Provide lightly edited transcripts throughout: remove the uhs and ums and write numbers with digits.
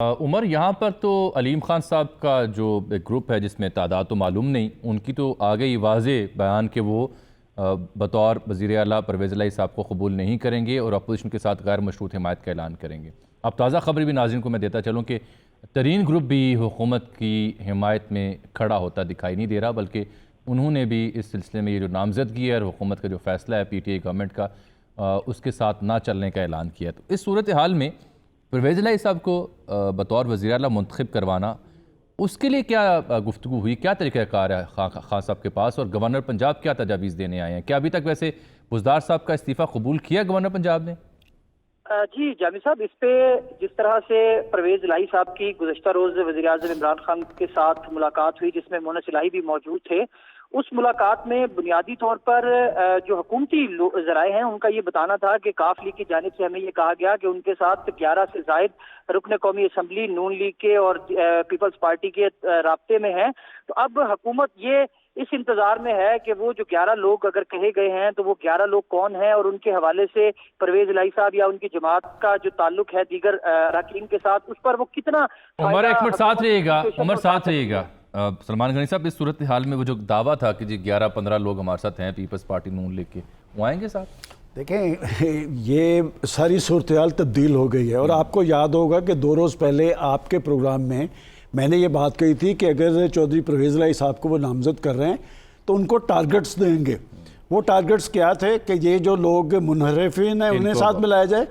عمر، یہاں پر تو علیم خان صاحب کا جو ایک گروپ ہے جس میں تعداد تو معلوم نہیں، ان کی تو آ گئی واضح بیان کہ وہ بطور وزیر اعلیٰ پرویز الہی صاحب کو قبول نہیں کریں گے اور اپوزیشن کے ساتھ غیر مشروط حمایت کا اعلان کریں گے۔ اب تازہ خبر بھی ناظرین کو میں دیتا چلوں کہ ترین گروپ بھی حکومت کی حمایت میں کھڑا ہوتا دکھائی نہیں دے رہا، بلکہ انہوں نے بھی اس سلسلے میں یہ جو نامزدگی ہے اور حکومت کا جو فیصلہ ہے پی ٹی آئی گورنمنٹ کا، اس کے ساتھ نہ چلنے کا اعلان کیا۔ تو اس صورتحال میں پرویز الہی صاحب کو بطور وزیر اعلیٰ منتخب کروانا، اس کے لیے کیا گفتگو ہوئی، کیا طریقہ کار ہے خان صاحب کے پاس، اور گورنر پنجاب کیا تجاویز دینے آئے ہیں؟ کیا ابھی تک ویسے بزدار صاحب کا استعفیٰ قبول کیا گورنر پنجاب نے؟ جی جامع صاحب، اس پہ جس طرح سے پرویز الہی صاحب کی گزشتہ روز وزیر اعظم عمران خان کے ساتھ ملاقات ہوئی جس میں مونس الہی بھی موجود تھے، اس ملاقات میں بنیادی طور پر جو حکومتی ذرائع ہیں ان کا یہ بتانا تھا کہ کاف لیگ کی جانب سے ہمیں یہ کہا گیا کہ ان کے ساتھ 11 سے زائد رکن قومی اسمبلی نون لیگ کے اور پیپلز پارٹی کے رابطے میں ہیں۔ تو اب حکومت یہ اس انتظار میں ہے کہ وہ جو 11 لوگ اگر کہے گئے ہیں تو وہ 11 لوگ کون ہیں، اور ان کے حوالے سے پرویز الہی صاحب یا ان کی جماعت کا جو تعلق ہے دیگر اراکین کے ساتھ، اس پر وہ کتنا عمر ایک منٹ ساتھ رہیے گا، عمر ساتھ رہیے گا۔ سلمان غنی صاحب، اس صورتحال میں وہ جو دعویٰ تھا کہ جی 11-15 لوگ ہمارے ساتھ ہیں پیپلز پارٹی نون لیگ کے، وہ آئیں گے ساتھ؟ دیکھیں، یہ ساری صورتحال تبدیل ہو گئی ہے، اور آپ کو یاد ہوگا کہ 2 روز پہلے آپ کے پروگرام میں نے یہ بات کہی تھی کہ اگر چودھری پرویز الہی صاحب کو وہ نامزد کر رہے ہیں تو ان کو ٹارگٹس دیں گے۔ وہ ٹارگٹس کیا تھے کہ یہ جو لوگ منحرفین ہیں انہیں ساتھ ملایا جائے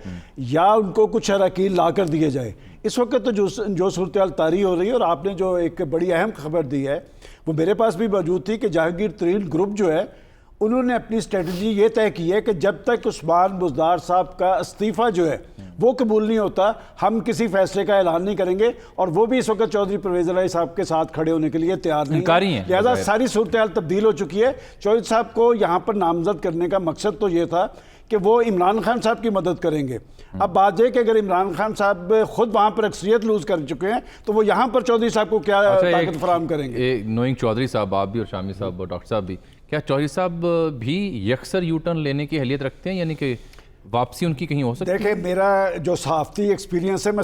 یا ان کو کچھ اراکین لا کر دیے جائے۔ اس وقت تو جو صورتحال طاری ہو رہی ہے، اور آپ نے جو ایک بڑی اہم خبر دی ہے وہ میرے پاس بھی موجود تھی کہ جہانگیر ترین گروپ جو ہے انہوں نے اپنی اسٹریٹجی یہ طے کی ہے کہ جب تک عثمان بزدار صاحب کا استعفیٰ جو ہے وہ قبول نہیں ہوتا ہم کسی فیصلے کا اعلان نہیں کریں گے، اور وہ بھی اس وقت چودھری پرویز الہی صاحب کے ساتھ کھڑے ہونے کے لیے تیار نہیں ہیں۔ لہذا ساری صورتحال تبدیل ہو چکی ہے۔ چودھری صاحب کو یہاں پر نامزد کرنے کا مقصد تو یہ تھا کہ وہ عمران خان صاحب کی مدد کریں گے۔ اب بات یہ کہ اگر عمران خان صاحب خود وہاں پر اکثریت لوز کر چکے ہیں تو وہ یہاں پر چودھری صاحب کو کیا طاقت فراہم کریں گے؟ نوئنگ چودھری صاحب، آپ بھی اور شامی صاحب اور ڈاکٹر صاحب بھی، کیا چودھری صاحب بھی یکسر یو ٹرن لینے کی اہلیت رکھتے ہیں، یعنی کہ واپسی ان کی کہیں ہو سکتی ہے؟ دیکھیں، میرا جو صحافتی ایکسپیرینس ہے میں